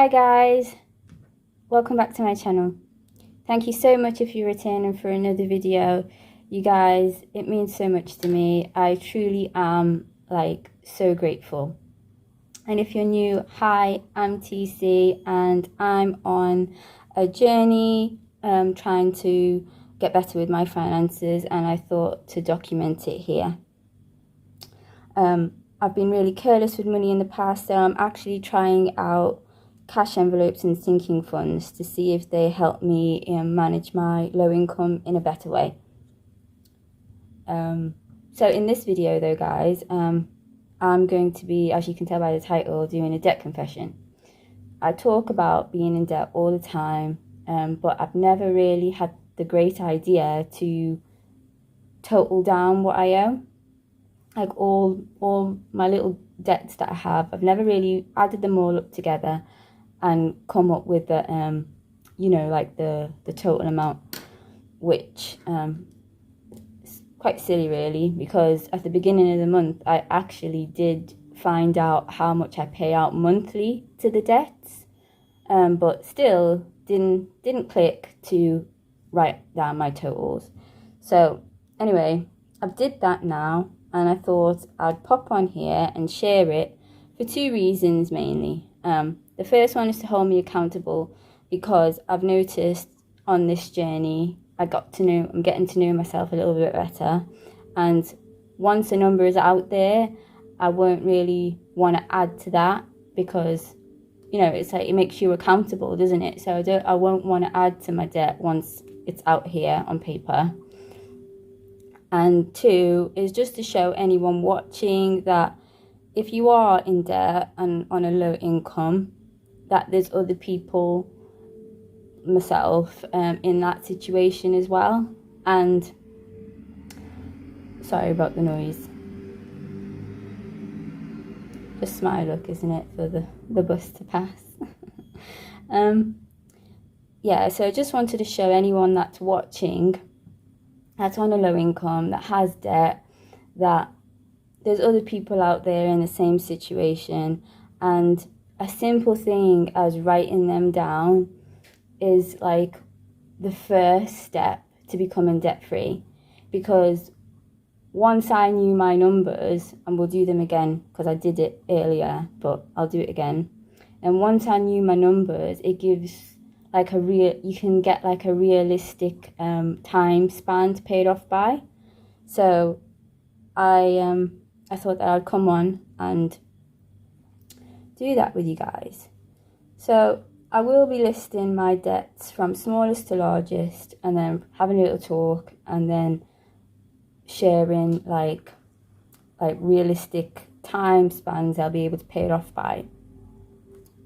Hi guys, welcome back to my channel. Thank you so much if you're returning for another video. You guys, it means so much to me. I truly am like so grateful. And if you're new, hi, I'm TC and I'm on a journey trying to get better with my finances, and I thought to document it here. I've been really careless with money in the past, so I'm actually trying out cash envelopes and sinking funds to see if they help me manage my low income in a better way. So in this video though guys, I'm going to be, as you can tell by the title, doing a debt confession. I talk about being in debt all the time, but I've never really had the great idea to total down what I owe. Like all my little debts that I have, I've never really added them all up together and come up with the you know, like the total amount, which is quite silly really, because at the beginning of the month I actually did find out how much I pay out monthly to the debts, but still didn't click to write down my totals. So anyway, I've did that now, and I thought I'd pop on here and share it for two reasons mainly. The first one is to hold me accountable, because I've noticed on this journey I'm getting to know myself a little bit better, and once a number is out there, I won't really want to add to that, because you know, it's like it makes you accountable, doesn't it? So I won't want to add to my debt once it's out here on paper. And two is just to show anyone watching that if you are in debt and on a low income, that there's other people, myself, in that situation as well. And sorry about the noise. Just my luck, isn't it, for the bus to pass. Yeah, so I just wanted to show anyone that's watching, that's on a low income, that has debt, that there's other people out there in the same situation, and a simple thing as writing them down is like the first step to becoming debt free. Because once I knew my numbers, and we'll do them again because I did it earlier, but I'll do it again. And once I knew my numbers, it gives like you can get like a realistic time span to pay it off by. So I thought that I'd come on and do that with you guys. So I will be listing my debts from smallest to largest, and then having a little talk, and then sharing like realistic time spans I'll be able to pay it off by,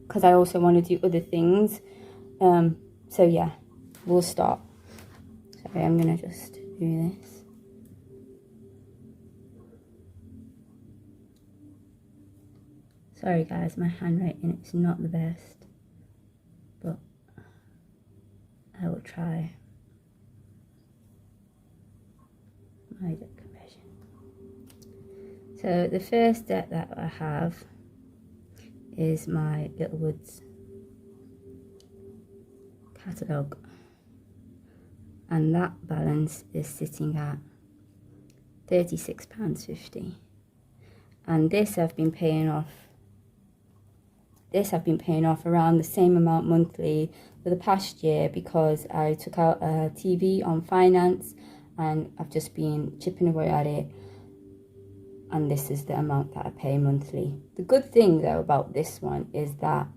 because I also want to do other things. So yeah, we'll start. Sorry, I'm gonna just do this. Sorry guys, my handwriting, it's not the best, but I will try. My debt confession. So the first debt that I have is my Littlewoods catalogue, and that balance is sitting at £36.50, and this I've been paying off around the same amount monthly for the past year, because I took out a TV on finance and I've just been chipping away at it, and this is the amount that I pay monthly. The good thing though about this one is that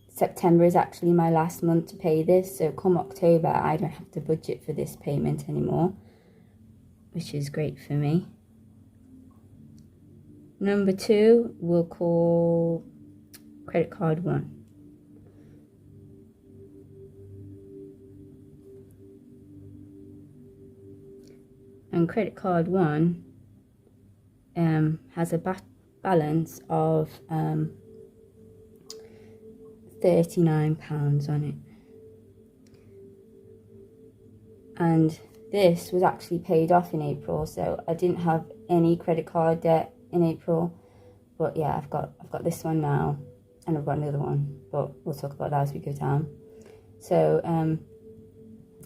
September is actually my last month to pay this, so come October I don't have to budget for this payment anymore, which is great for me. Number two we'll call credit card one. And credit card one has a balance of £39 on it, and this was actually paid off in April, so I didn't have any credit card debt in April. But yeah, I've got this one now, and I've got another one, but we'll talk about that as we go down. So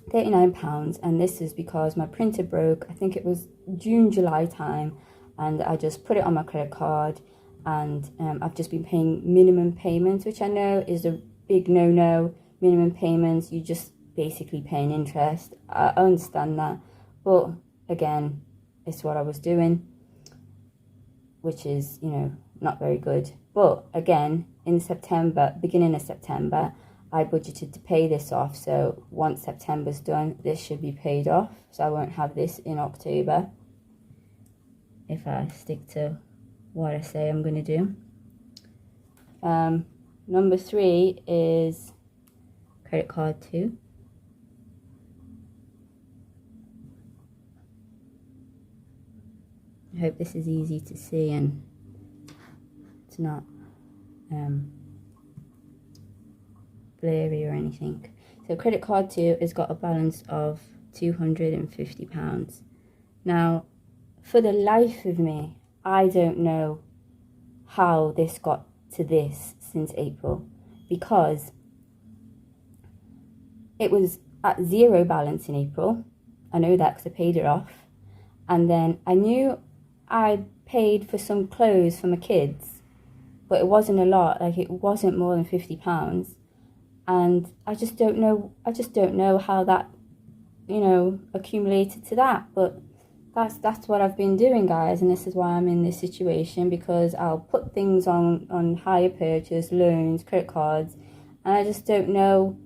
£39, and this is because my printer broke. I think it was June, July time, and I just put it on my credit card, and I've just been paying minimum payments, which I know is a big no-no. Minimum payments, you just basically paying interest. I understand that, but again, it's what I was doing, which is, you know, not very good. But again, in September, beginning of September, I budgeted to pay this off, so once September's done, this should be paid off, so I won't have this in October if I stick to what I say I'm going to do. Number 3 is credit card 2. I hope this is easy to see and it's not blurry or anything. So credit card 2 has got a balance of £250. Now, for the life of me, I don't know how this got to this since April, because it was at 0 balance in April. I know that because I paid it off. And then I knew I paid for some clothes for my kids, but it wasn't a lot. Like, it wasn't more than £50. And I just don't know how that, you know, accumulated to that. But that's what I've been doing, guys, and this is why I'm in this situation, because I'll put things on hire purchase, loans, credit cards, and I just don't know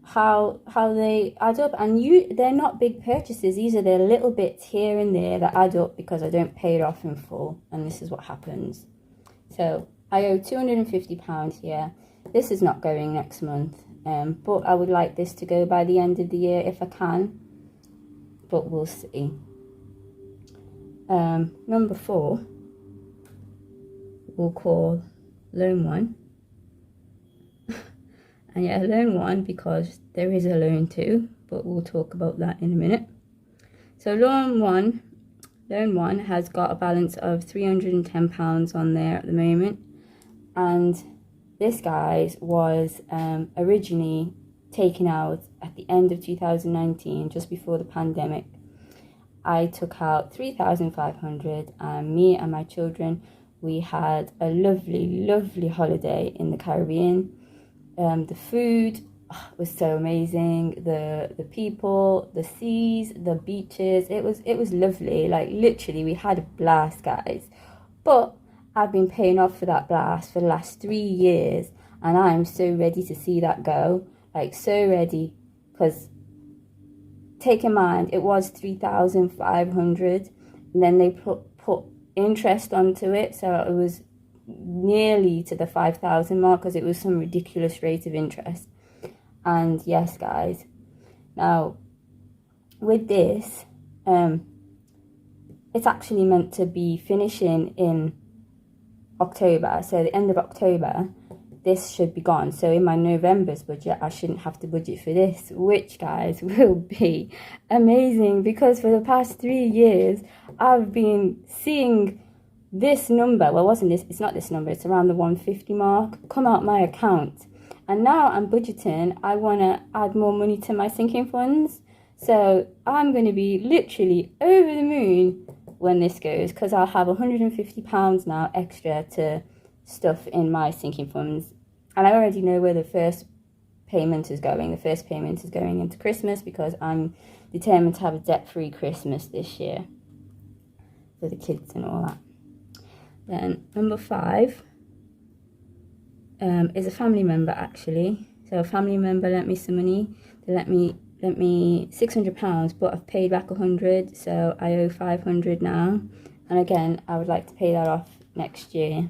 how they add up. And they're not big purchases either. They're little bits here and there that add up because I don't pay it off in full, and this is what happens. So I owe £250 here. This is not going next month, but I would like this to go by the end of the year if I can, but we'll see. Number 4 we'll call loan 1. And yeah, loan 1 because there is a loan 2, but we'll talk about that in a minute. So loan one has got a balance of £310 on there at the moment, and this, guys, was originally taken out at the end of 2019, just before the pandemic. I took out £3,500, and me and my children, we had a lovely holiday in the Caribbean. The food was so amazing. The people, the seas, the beaches. It was lovely. Like, literally, we had a blast, guys. But I've been paying off for that blast for the last 3 years, and I am so ready to see that go. Like, so ready, because take in mind, it was £3,500, and then they put interest onto it, so it was nearly to the 5,000 mark, because it was some ridiculous rate of interest. And yes, guys, now with this, it's actually meant to be finishing in October, so the end of October this should be gone. So in my November's budget, I shouldn't have to budget for this, which, guys, will be amazing, because for the past 3 years I've been seeing this number, well, it's not this number, it's around the 150 mark, come out my account. And now I'm budgeting, I want to add more money to my sinking funds, so I'm going to be literally over the moon when this goes, because I'll have £150 now extra to stuff in my sinking funds. And I already know where the first payment is going. The first payment is going into Christmas, because I'm determined to have a debt-free Christmas this year for the kids and all that. Then number 5 is a family member, actually. So a family member lent me some money. They lent me £600, but I've paid back 100, so I owe 500 now. And again, I would like to pay that off next year.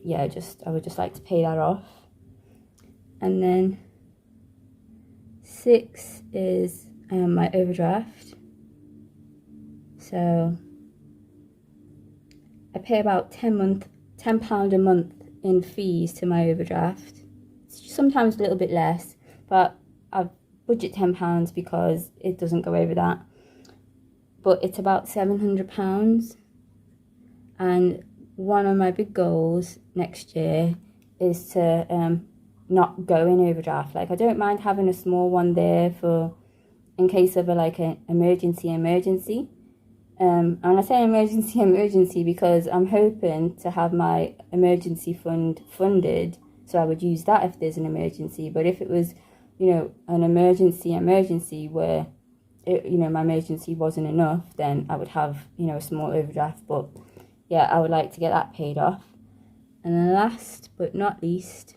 Yeah, I would just like to pay that off. And then 6 is my overdraft. So I pay about £10 a month in fees to my overdraft. It's sometimes a little bit less, but I budget £10 because it doesn't go over that. But it's about £700. And one of my big goals next year is to not go in overdraft. Like, I don't mind having a small one there for in case of an emergency. And I say emergency because I'm hoping to have my emergency fund funded, so I would use that if there's an emergency. But if it was, an emergency where my emergency wasn't enough, then I would have, a small overdraft. But yeah, I would like to get that paid off. And then last but not least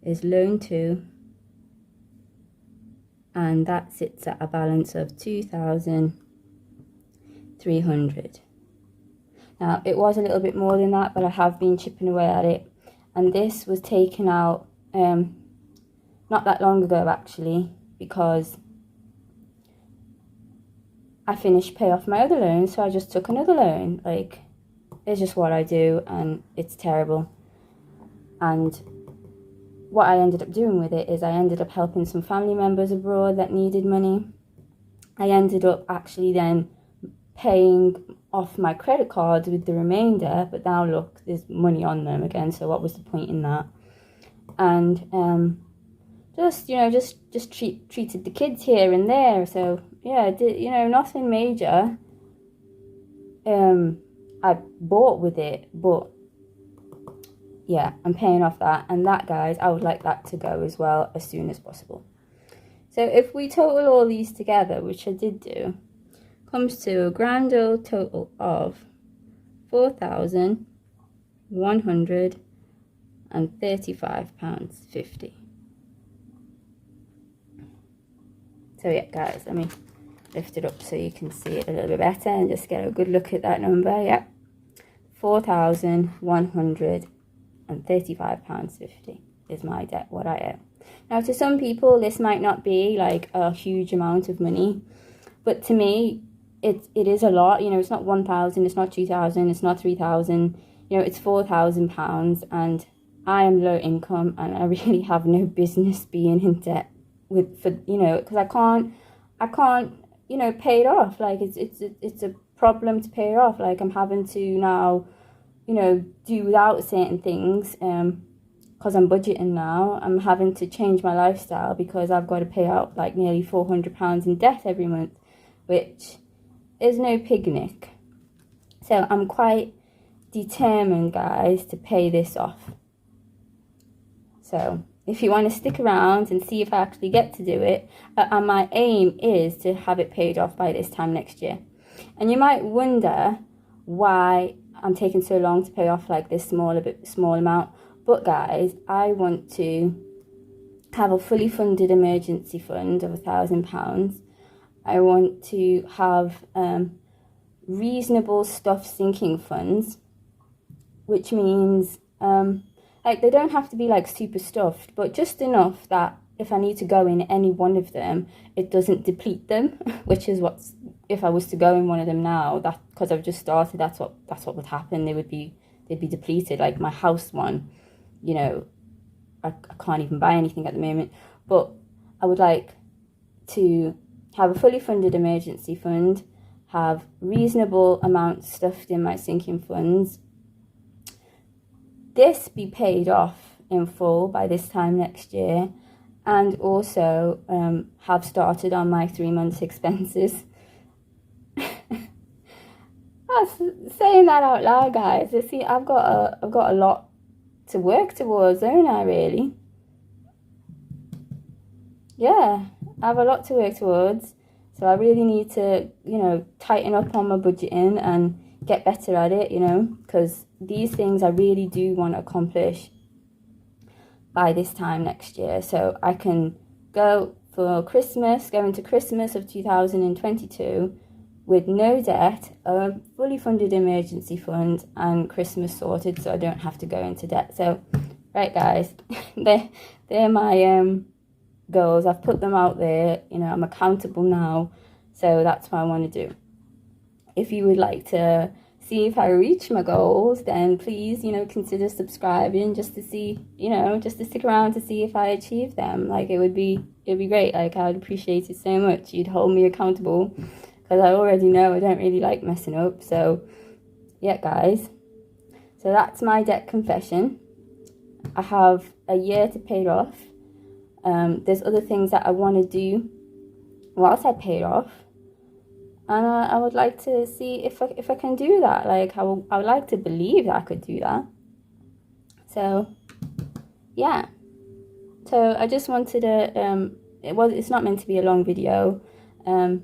is loan 2. And that sits at a balance of 2,300. Now, it was a little bit more than that, but I have been chipping away at it. And this was taken out not that long ago, actually, because I finished pay off my other loan, so I just took another loan. Like, it's just what I do, and it's terrible. And what I ended up doing with it is I ended up helping some family members abroad that needed money. I ended up actually then paying off my credit cards with the remainder, but now look, there's money on them again, so what was the point in that? And just treated the kids here and there. So yeah, nothing major I bought with it, but yeah, I'm paying off that. And that, guys, I would like that to go as well as soon as possible. So if we total all these together, which I did do, comes to a grand old total of £4,135.50. So yeah, guys, let me lift it up so you can see it a little bit better and just get a good look at that number. Yep, £4,135.50 is my debt, what I owe. Now, to some people, this might not be like a huge amount of money, but to me, it is a lot. It's not 1,000, it's not 2,000, it's not 3,000. It's £4,000, and I am low income, and I really have no business being in debt because I can't pay it off. Like, it's a problem to pay it off. Like, I'm having to now do without certain things because I'm budgeting now. I'm having to change my lifestyle because I've got to pay out like nearly £400 in debt every month, which is no picnic. So I'm quite determined, guys, to pay this off. So if you want to stick around and see if I actually get to do it, and my aim is to have it paid off by this time next year. And you might wonder why I'm taking so long to pay off like this small amount. But guys, I want to have a fully funded emergency fund of £1,000. I want to have reasonable stuff sinking funds, which means like, they don't have to be like super stuffed, but just enough that if I need to go in any one of them, it doesn't deplete them, which is if I was to go in one of them now, that because I've just started, that's what would happen. They'd be depleted. Like my house one, I can't even buy anything at the moment, but I would like to have a fully funded emergency fund, have reasonable amounts stuffed in my sinking funds, this be paid off in full by this time next year, and also have started on my 3 months expenses. Saying that out loud, guys, you see, I've got a lot to work towards, don't I, really? Yeah, I have a lot to work towards, so I really need to, tighten up on my budgeting and get better at it, because these things I really do want to accomplish by this time next year, so I can go into Christmas of 2022 with no debt, a fully funded emergency fund, and Christmas sorted, so I don't have to go into debt. So, right, guys, they're my goals. I've put them out there. I'm accountable now, so that's what I want to do. If you would like to see if I reach my goals, then please, consider subscribing just to see, just to stick around to see if I achieve them. Like, it'd be great. Like, I would appreciate it so much. You'd hold me accountable, because I already know I don't really like messing up. So yeah, guys, So that's my debt confession. I have a year to pay it off. There's other things that I want to do whilst I pay it off, and I would like to see if I can do that. Like I would like to believe that I could do that. So yeah, so I just wanted to it's not meant to be a long video, and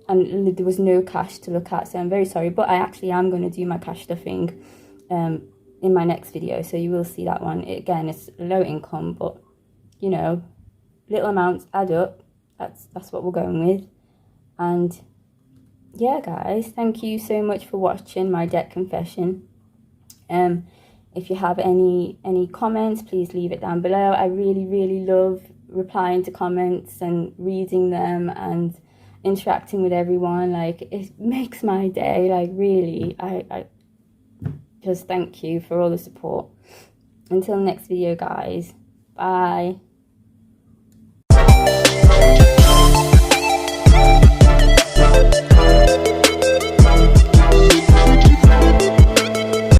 there was no cash to look at, so I'm very sorry, but I actually am going to do my cash stuffing in my next video, so you will see that one. Again, it's low income, but you know, little amounts add up. That's what we're going with. And yeah, guys, thank you so much for watching my debt confession. If you have any comments, please leave it down below. I really love replying to comments and reading them and interacting with everyone. Like, it makes my day. Like, really, I just thank you for all the support. Until next video, guys. Bye.